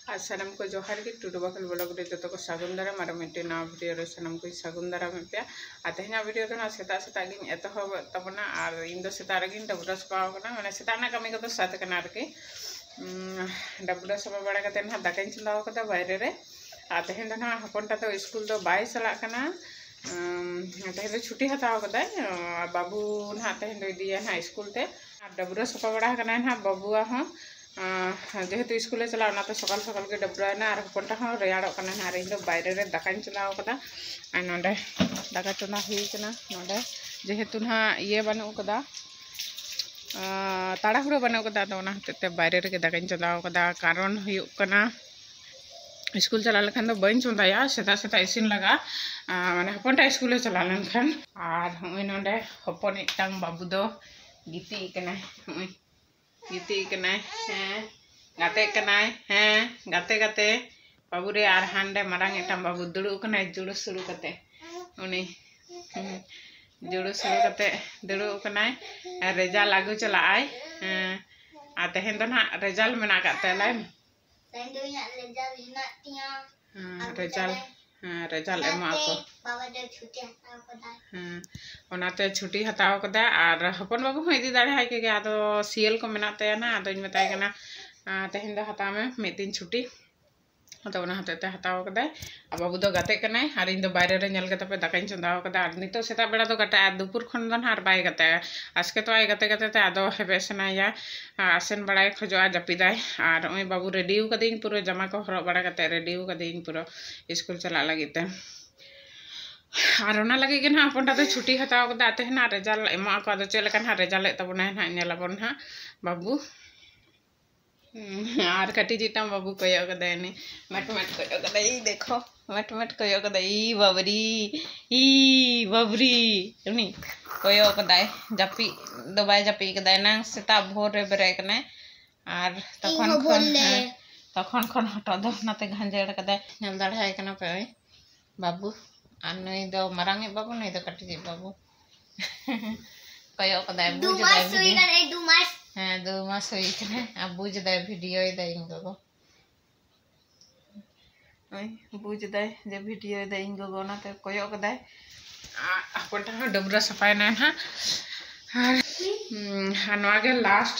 आज सानम को जोहार के टुडू बाखल ब्लॉग रे जो को सागुन दारा मारा मिट्टी ना वीडियो रे सानम को सागुन दारा में पे तेहना वीडियो तो ना सेता सेता गिन एतहब तबना और इन दो सेता रे गिन डबरा सपा कना माने सेता ना कमी को साथ कना रे डबरा सपा बड़ा कते ना दाकाइन चलाव कदा बाहर रे आ तेहन ना हपनटा तो स्कूल तो बाय चला कना तेहन तो छुट्टी हताव कदा बाबू ना तेहन दो दिया ना स्कूल ते डबरा सपा बड़ा कना ना बाबुआ हो जेहेतु स्कूल चला सकाल सकाल के डबराना और हपनटा हो रेयाड़ो कना ना इन बाहर रे दाकाइन चलाव कदा और नोडे दाका चंदा हुई कना नोडे जेहेतु ना ये बानु कदा ताड़ा हुड़ा बानु कदा तो ना हते बाहर रे दाकाइन चंदाव कदा कारण हुयुक कना स्कूल चला लेखान दो बइन चंदाया सेता सेता इसिन लगा माने हपनटा स्कूल चला लेखान और हई नोडे हपन इटांग बाबू दो गिती कना गिती कना गाते कना गाते गाते बाबू रे और हांडे मारांग इटांग बाबू दुड़ु कना जुड़ु सुरु कते उनी जुड़ु सुरु कते दुड़ु कना रेजाल्ट आगु चला आय आ तेहन दो ना रेजाल्ट मेना काते लाई तेहन दो इना रेजाल्ट हिना तिया रेजाल्ट एमा को बाबा दे छुट्टी हताव कदा ओनाते छुट्टी हताव कदा और हपन बाबू हो इदी दाड़े हाय के आदो सीएल को मेना तया ना आदो इन मेताय कना तेहन दो हताव में मिद दिन छुट्टी तो ओना हते हताव कदा बाबू दो गाते कना और इन दो बाहर रे नेल कते पे दाकाइन चंदाव कदा और नितो सेता बेड़ा दो गाते दुपुर खन दो हार बाय गाते आजके तो आय गाते गाते ते आदो हेबे सनाया आसेन बड़ाय खजोआ जपिदाय और ओय बाबू रेडी कदिन पूरा जमा को हरो बड़ा गाते रेडी कदिन पूरा स्कूल चला लगिते और ओना लगे के ना हपनटा तो छुट्टी हताव कदा तेहना रेजाल्ट एमा को आदो चेलका ना रेजाल्ट तबना ना नेलाबन हा बाबू और कटी जीटा बाबू कयो कदा ने मट मट कयो कदा ई देखो मट मट कयो कदा ई बाबरी उनी कयो कदा जापी दबाय जापी कदा ना सेता भोर रे बेरे कने और तखन खन हटो दो नाते घंजेड़ कदा नेल दाढ़ाय कना पे बाबू आ नई दो मारांगे बाबू नई दो कटी जी बाबू कयो कदा बुझ दे हाँ 2 मास हुई कने अब बुझ दे वीडियो दे इंगो बुझ दे जे वीडियो दे इंगो ना ते कोयो कदा हपनटा डबरा सफाय ना हा नवा के लास्ट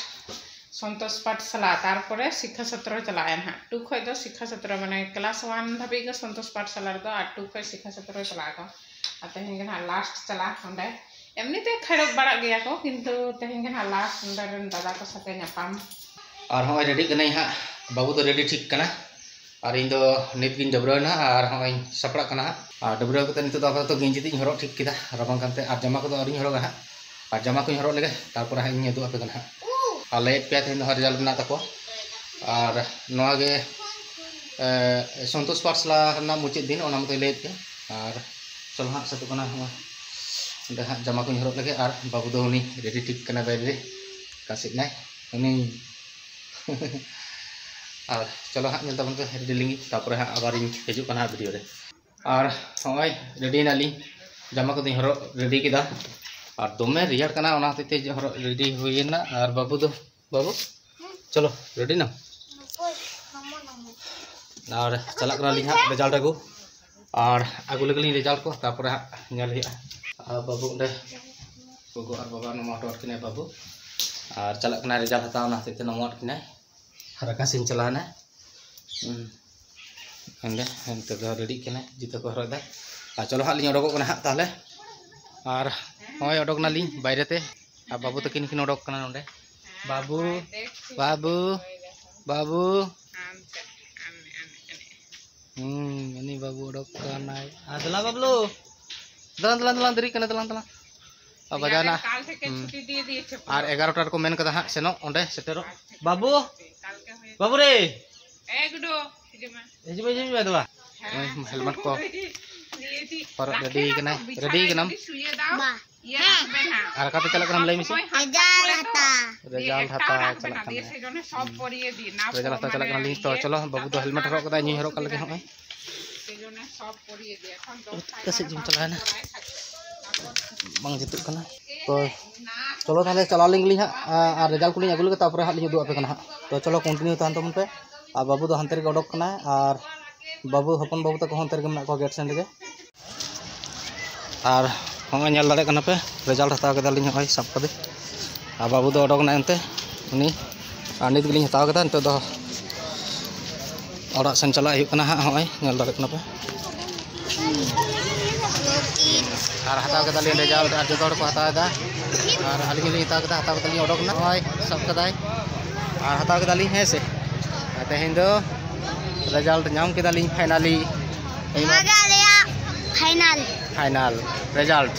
संतोष पाठशाला तारपरे शिक्षा सत्र चलाए ना 2 खय दो शिक्षा सत्र माने क्लास 1 धाबी के संतोष पाठशाला दो और 2 खय शिक्षा सत्र चला को तेहन के ना लास्ट चला ओंडे एमनी ते खड़क बड़ा गया को किंतु तेहन के ना लास्ट ओंडे दादा को साथे नापाम और हम रेडी कनाई हा बाबू तो रेडी ठीक कना और इन दो नित गिन डबरा ना और हम सपड़ा कना और डबरा को नित दो तो गिंजी ती हरो ठीक किदा रबांग कांते और जमा को अरिन हरो हा और जमा को हरो लेगे तारपर हा इन दो आपे कना और लेट पे तेन रिजल्ट ना तको और नवा गे संतोष पाठशाला ना मुचाद दिन ओना मते लेट के और चलो हा सतु कना उंडे हा जमा को हरो लेगे और बाबू दो उनी रेडी ठीक कना बाय कासिक नाय उनी और चलो हाँ तब रेडी लिंगी तापर हाँ आबार हजू कना वीडियो रे और हॉय रेडी नाली जमा को हरो रेडी किदा और दमे रियार कना ओना हते हरो रेडी हुईना और बाबू बाबू चलो रेडी ना और चला कना ली हाँ रिजल्ट आगू और आगू लगे रिजल्ट को तापर हाँ नेल और बाबू उंडे गोगो और बाबा नमाटो किने बाबू और चला कना रिजल्ट हतावना हते नमाट किने रका सिन चलाना अंदे अंत रेडी कना जीतो को हरदा और चलो हाँ लिंग ओडको कना हाँ ताले और होय ओडकना लिंग बाहर ते और बाबू तकिन किन ओडक कना नोंडे बाबू बाबू बाबू ini बाबू ओडक कना आदला बाबलू दलान दरी कना दलान अब बजाना और 11टा को मेन कदा हाँ सेनो ओंडे सेटेरो बाबू बाबू रे हिजमा दवा हेलमेट को और रेडी कनम और काते चला कनम लई मिसे रिजल्ट हता चला कनम ली तो चलो बाबू तो हेलमेट हरो कदा नी हरो का लगे होय कसे जिम चला ना bang jitu kana to cholo thale chala ling ling ha ar result ko ling agul ke tapore ha ling du ape kana to cholo continue tan to mun pe और बाबू तो हानते रे ओडक कना और बाबू हपन बाबू तक हानते रे मेना को गेट सेंड गे और हमें नेल दाड़े कना पे रिजल्ट हताव केदा लिंग हय सब कदे और बाबू तो ओडक ना एनते उनी नित गिलिंग हताव केदा नितो दो ओड़ा सेन चला हुई कना हय नेल दाड़े कना पे और हताव केदा लिंग रिजल्ट और जतो को हताव दा और आलिंग लिंग हताव केदा लिंग ओडक ना हय सब कदाय और हताव केदा लिंग है से तेहें दो रिजल्ट नाम केदा लिंग फाइनली फाइनल फाइनल रिजल्ट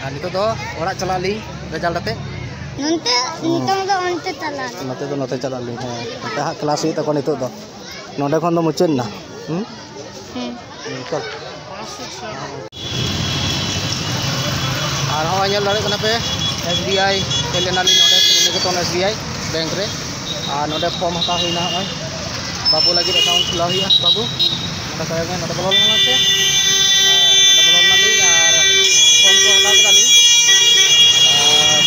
और नितो दो ओड़ा चला ली रिजल्ट आते नंते नितों दो अंते चला नते दो नते चला ली हां नते हा क्लास ही तको नितो दो नोडे खन दो मुचेन ना चल और हो नेल दाड़े कना पे SBI केलेना ली नोडे निगतन SBI बैंक रे और नोडे फॉर्म हता हुईना होय बाबू लगी अकाउंट खुला हुआ बाबू नोडे कय में नोडे बोलल ना से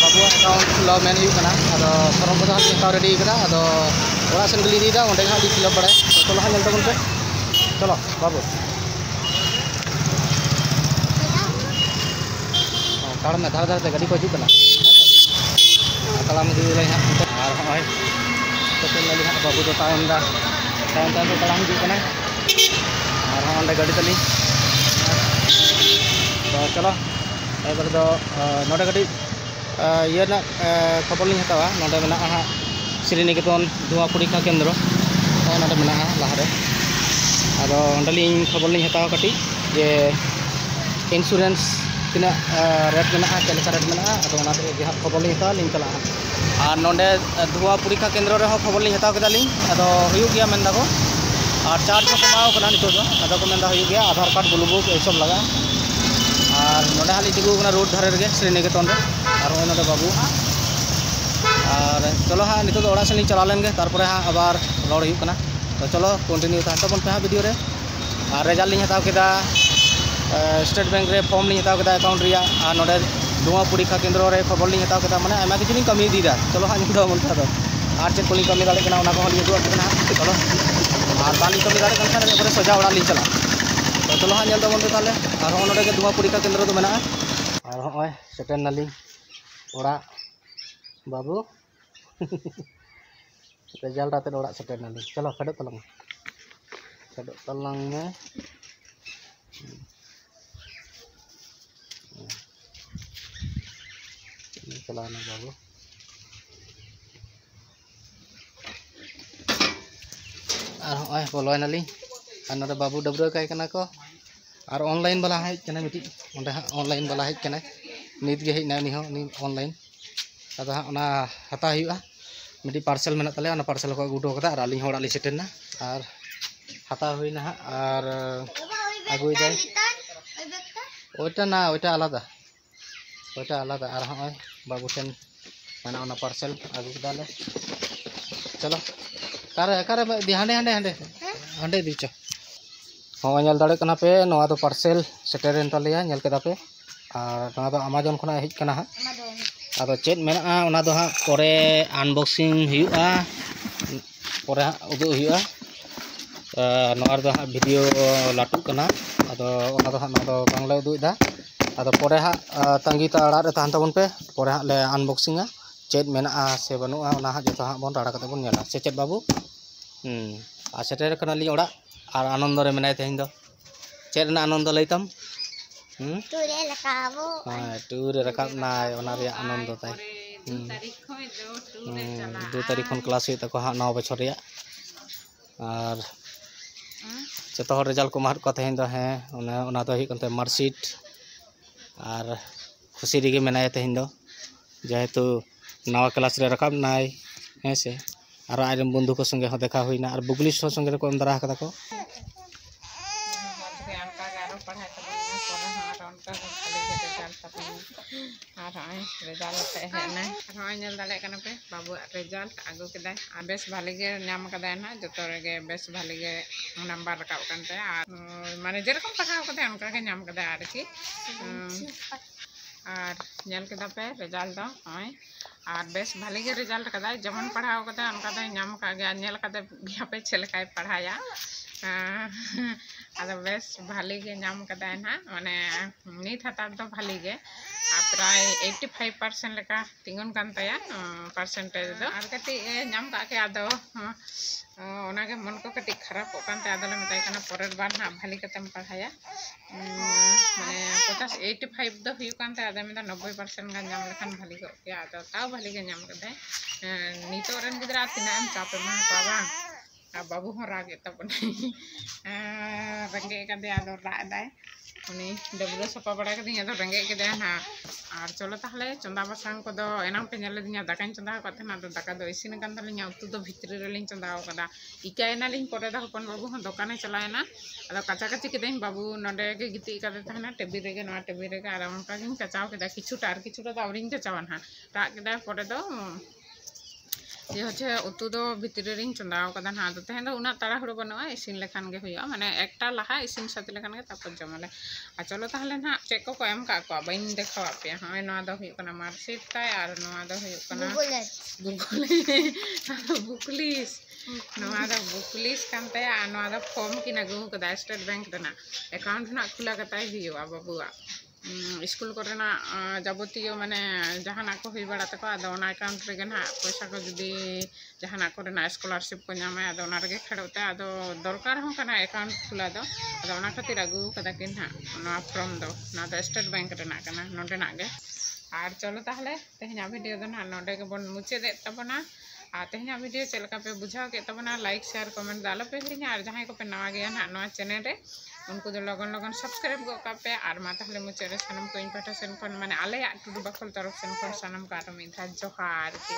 बाबू अकाउंट खुला मेन हुई फॉर्म को हता रेडी ओड़ा सेन गली दा ओंडे हाँ फिलअप बड़ा तो चलो हाँ तबन पे चलो बाबू ताड़ में धार धारते गाड़ी को हजना तलाम दी हाँ और हाँ बाबू तो तायम तायम तलाम हजना और हाँ गाड़ी तली तो चलो एबार दो नोडे कटी ये खबर लिंग हतावा नोडे मेना हाँ श्रीनिकेतन धुआ परीक्षा केंद्र नोडे मेना लहारे आदो ओंडलिंग खबर लिंग हतावा कटी जे इंश्योरेंस तीना रेट मेना चलेका रेट मेना आदो ओना दे जहाँ खबर लिंग हतावा लिंग चला और नोडे धुआ परीक्षा केंद्र रे खबर लिंग हताव केदा लिंग आदो हुयुग गया मेन दाको और चार्ज को कमाओ कना नितो दो आदो को मेन दा हुयुग गया आधार कार्ड ब्लू बुक ए सब लगा और नोडे हाली दिगुना रोड धारे रे श्रीनिकेतन रे और नोडे बाबू और चलो हाँ नितो ओड़ा सेन चला लेन गे तारपरे हाँ आबार रोड हुयुग कना तो चलो कंटिन्यू तहन तबन पे हाँ वीडियो रे और रिजल्ट लिंग हताव केदा स्टेट बैंक रे फॉर्म लिंग हताव केदा अकाउंट रिया और नोडे धुआ परीक्षा केंद्र रे खबर लिंग हताव केदा माने आयमा किछु लिंग कमी दीदा चलो हाँ नितो मन था और चेक कोलिंग कमी दाड़े कना ओना को लिंग दुआ कना चलो और बाली कमी दाड़े कना एबारे सोजा ओड़ा लिंग चला तो चलो हाँ नेल तबन पे ताले और नोडे के धुआ परीक्षा केंद्र तो मेना और होय सेटेन नाली ओड़ा बाबू रिजल्ट आते ओड़ा सेटेन नाली चलो फेडो तलांग में चलाना बाबू और होय बोलय नाली और नोडे बाबू डबरा काय कना को और ऑनलाइन वाला है कना मिटी ओंडे हाँ ऑनलाइन वाला है कना नित गे हेना नि हो नि ऑनलाइन अदा हाँ ओना हता हुआ मिटी पार्सल मेना तले ओना पार्सल को अगुटो कदा और आलिंग होड़ा ली सेटेना और हता हुईना और आगुई जाय ओटा ना ओटा आलादा और हाँ बाबू ठेन मेना ओना पार्सल आगु कदाले चलो कारे कारे हांडे हांडे हांडे हांडे दिचो हाँ नेल दाड़े कना पे नोआ दो पार्सल सेटेरेन तालेया नेल केदा पे और नोआ दो अमेजन खना हेज कना हा आदो चेत मेना ओना दो हा परे अनबॉक्सिंग हुआ परे हा उदु हुआ नोआ दो हा वीडियो लाटू कना आदो ओना दो हा नोआ दो बांगले उदु दा आदो परे हा तंगी ताड़ा रे तहन तबन पे परे हा ले अनबॉक्सिंगा चेत मेना से बनुआ ओना हा जतो हा बोन राड़ा कते बोन नेला से चेत बाबू आ सेटेर कना ली ओड़ा और आनंद रे मेनाय तेहिं दो चेत ना आनंद लैतम टूरे लकाबो हां टूर रकाब नाय ओना रे आनंद ताय 2 तारीख खन क्लास हुई तको हाँ 9 बछर रे और जतो हर रिजल्ट को मार को तेहिं दो है ओना दो हुई कनते मार्कशीट और खुशी रे मेनाय तेहिं दो जेहेतु नवा क्लास रे रकाब नाय है से और आज बंधु को संगे हो देखा हुईना और बुगली सो संगे रे को अंदरा कदा को बाबू रिजल्ट आगू के बेस भाले नाम कदा ना जो रे बेस भाले नंबर रकाब करते माने जेरकम पढ़ाव कदा उनका के नाम कदा और नेल के पे रिजल्ट दो और बेस भाली के रिजल्ट कदा जेमन पढ़ाव कदा उनका दो नाम का गया नेल कदा गया पे चलकाय पढ़ाया आदो बेस भाली के नाम कदा ना माने नित हतार दो भाली के प्राय 85% लेका तिंगुन कान तया परसेंटेज दो और कति नाम का के आदो ओनागे मन को कति खराब होकानते आदले मताय कना परेर बार ना भाली कतेम पढ़ाया माने 85 दो हुयु कानते आदे में 90% गान नाम लेखान भाली को के आदो ताव भाली के नाम कदे नितो रन गिदरा तिनाम चापे मा पाबा बाबू हो रागे तबन रंगे कदे आदो रादाय उनी डबलो सपा बड़ा कदी आदो रंगे कदे ना और चलो ताहले चंदा बसांग को दो एनाम पे नेले दिया दाकाñ चंदा कते ना दो दाका दो इसिन कान तालिኛ उतु दो भितरी रेलिñ चंदाव कदा इकायना लिñ परे दा हपन बाबू हो दुकाने चलायना आदो काचा काची किदेñ बाबू नडे के गिति कदे ताहना टेबी रेगे नवा टेबी रेगे आर उनका गिñ कचाव केदा किछुटा दो आवरिñ कचावन हा ता केदा परे दो ये होचे उतु दो भितरी रिñ चंदाव कदा ना दो तेहेन दो उना ताड़ा हुड़ो बनवा इसिन लेखान गे हुया माने एकटा लाहा इसिन साथ लेखान गे तापर जमाले आ चलो ताहले ना चेक को एम का को बाइन देखावा पे हाय नवा दो हुयो कना मार्कशीट ताय आर नवा दो हुयो कना बुकलिस नवा दो बुकलिस कानते आ नवा दो फॉर्म की नगु कदा स्टेट बैंक दना अकाउंट ना खुला कताय हुयो आ बाबुआ स्कूल करना जाबतीय माने जहाना को हुई बड़ा तको आदो ना अकाउंट रे ना पैसा को जुदी जहाना करना स्कॉलरशिप को नामे आदो ना रे खड़ोते आदो दरकार हो कना अकाउंट खुला दो आदो ना खातिर आगु कदा किन हा ना फॉर्म दो ना दो स्टेट बैंक रे ना कना नोडे ना गे आर चलो ताहले तेहना वीडियो दो ना नोडे के बन मुचे दे तबना आ तेहना वीडियो चलका पे बुझाओ के तबना लाइक शेयर कमेंट दालो पे हिरिना और जहां को पे नवा गया ना नवा चैनल रे उनको जो लगन लगन सब्सक्राइब गो पे और मा ताहले मुचे रे सनम को इन पाठा सेन कोन माने आले टुडू बखल तरफ सेन कोन सनम का तो मिथा जोहार के।